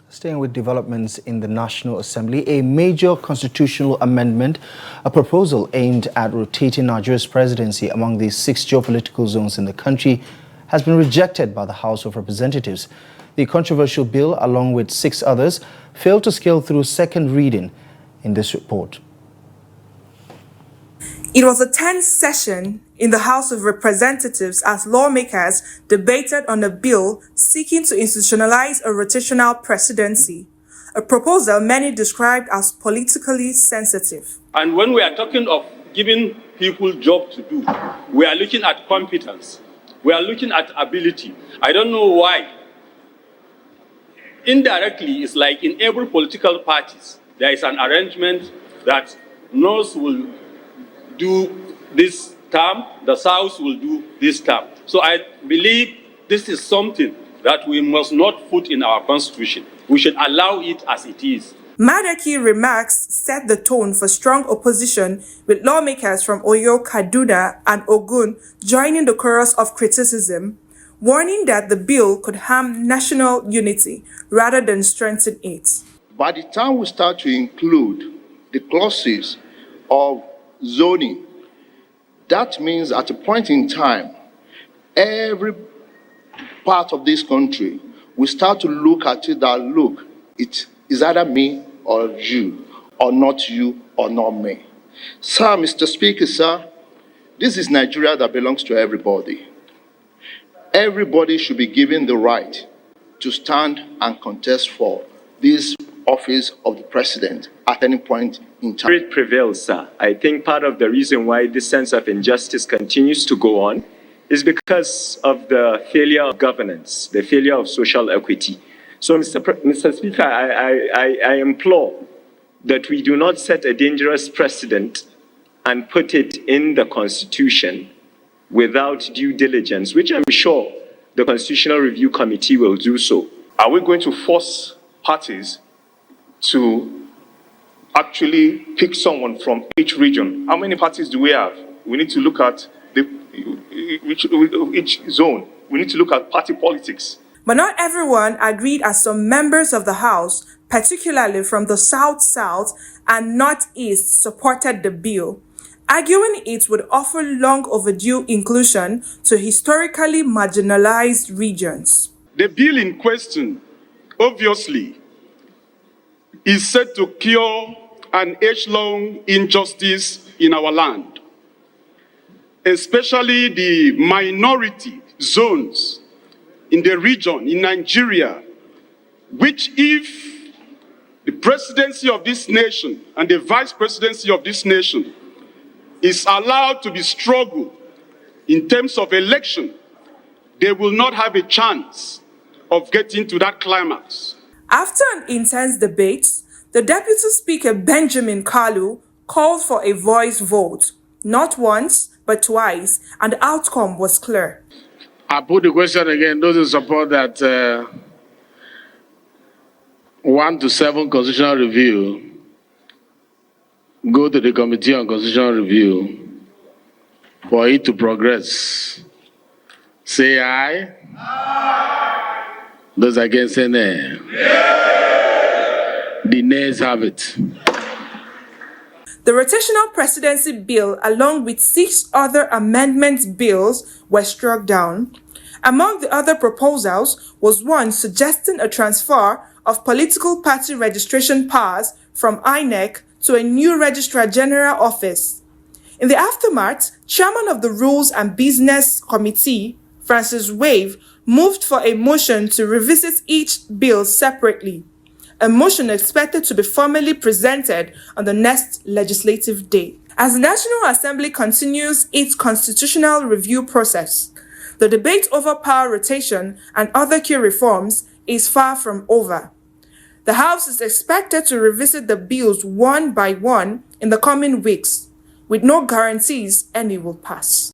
Staying with developments in the National Assembly, a major constitutional amendment, a proposal aimed at rotating Nigeria's presidency among the 6 geopolitical zones in the country, has been rejected by the House of Representatives. The controversial bill, along with 6 others, failed to scale through second reading in this report. It was a tense session in the House of Representatives as lawmakers debated on a bill seeking to institutionalize a rotational presidency, a proposal many described as politically sensitive. And when we are talking of giving people jobs to do, we are looking at competence. We are looking at ability. I don't know why. Indirectly, it's like in every political parties, there is an arrangement that North will do this term, the South will do this term. So I believe this is something that we must not put in our constitution. We should allow it as it is. Madaki's remarks set the tone for strong opposition, with lawmakers from Oyo, Kaduna, and Ogun joining the chorus of criticism, warning that the bill could harm national unity rather than strengthen it. By the time we start to include the clauses of zoning, that means at a point in time, every part of this country will start to look at it that, look, it is either me or you, or not you or not me. Sir, Mr. Speaker, sir, this is Nigeria that belongs to everybody. Everybody should be given the right to stand and contest for this office of the president at any point in time. It prevails, sir. I think part of the reason why this sense of injustice continues to go on is because of the failure of governance, the failure of social equity. So, Mr. Speaker, I implore that we do not set a dangerous precedent and put it in the Constitution without due diligence, which I'm sure the Constitutional Review Committee will do so. Are we going to force parties to actually pick someone from each region? How many parties do we have? We need to look at each zone. We need to look at party politics. But not everyone agreed, as some members of the House, particularly from the South and Northeast, supported the bill, arguing it would offer long overdue inclusion to historically marginalized regions. The bill in question, obviously, is set to cure an age-long injustice in our land, especially the minority zones in the region, in Nigeria, which if the presidency of this nation and the vice presidency of this nation is allowed to be struggled in terms of election, they will not have a chance of getting to that climax. After an intense debate, the Deputy Speaker Benjamin Kalu called for a voice vote, not once, but twice, and the outcome was clear. I put the question again, those who support that 1 to 7 constitutional review, go to the Committee on Constitutional Review for it to progress. Say aye. Aye. Those against say nay. The nays have it. The rotational presidency bill, along with 6 other amendment bills, were struck down. Among the other proposals was one suggesting a transfer of political party registration powers from INEC to a new Registrar General office. In the aftermath, Chairman of the Rules and Business Committee, Francis Wave, moved for a motion to revisit each bill separately, a motion expected to be formally presented on the next legislative day. As the National Assembly continues its constitutional review process, the debate over power rotation and other key reforms is far from over. The House is expected to revisit the bills one by one in the coming weeks, with no guarantees any will pass.